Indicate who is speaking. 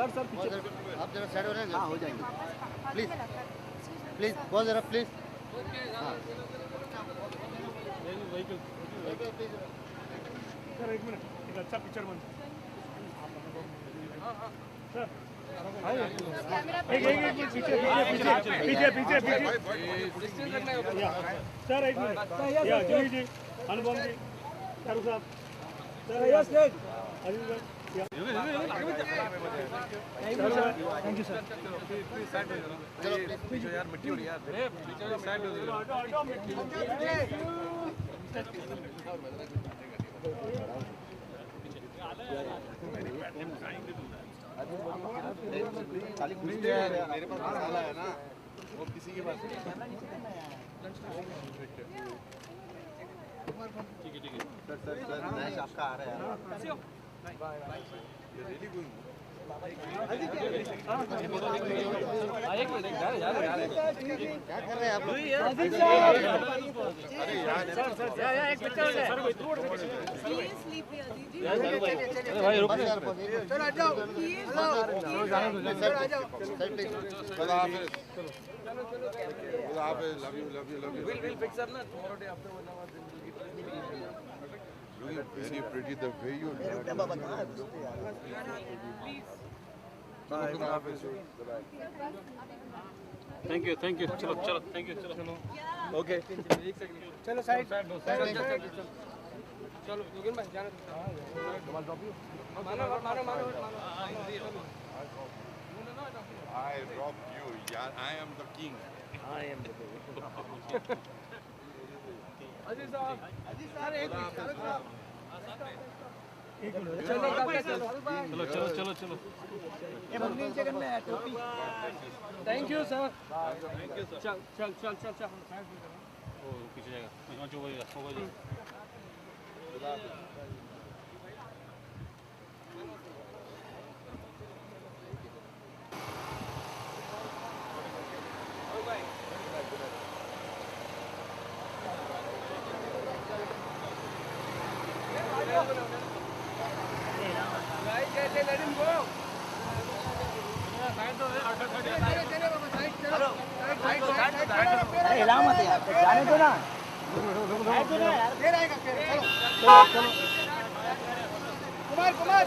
Speaker 1: Sir पीछे
Speaker 2: आप जरा साइड हो जाएंगे।
Speaker 1: हाँ हो जाएंगे
Speaker 2: प्लीज प्लीज बहुत जरा प्लीज।
Speaker 3: सर एक मिनट, एक अच्छा पिक्चर बन सर। एक पीछे सर, एक मिनट। जूही जी, अनुपम जी, शाहरुख साहब सर, अजीज भाई, थैंक यू सर।
Speaker 2: चलो प्लीज
Speaker 4: यार मिट्टी उड़ी यार, साइड हो मेरे पास मसाला है ना, वो किसी के पास ठीक है सर। मैच आपका आ रहा है
Speaker 2: क्या कर रहे हैं आप लोग?
Speaker 4: अरे यार
Speaker 3: एक पिक्चर है सर, कोई थोड़ा
Speaker 2: भाई रुक सर,
Speaker 1: सर आ जाओ
Speaker 2: सर आ जाओ sir please.
Speaker 4: Love you
Speaker 1: will pick sir ना tomorrow day after 1 hour
Speaker 4: very pretty the way you
Speaker 3: thank you चलो थैंक यू चलो
Speaker 1: ओके चलो साइड चलो योगिन भाई जाने मानो
Speaker 4: I rob you yaar, I am the king.
Speaker 1: अजीज साहब एक चलो ये मंदिर जगह में है टोपी। Thank you sir. चल
Speaker 3: ओ पीछे जाएगा, जो होगा जी।
Speaker 1: let him go. अरे हिला मत यार, जाने दो ना। फिर आएगा, चलो कुमार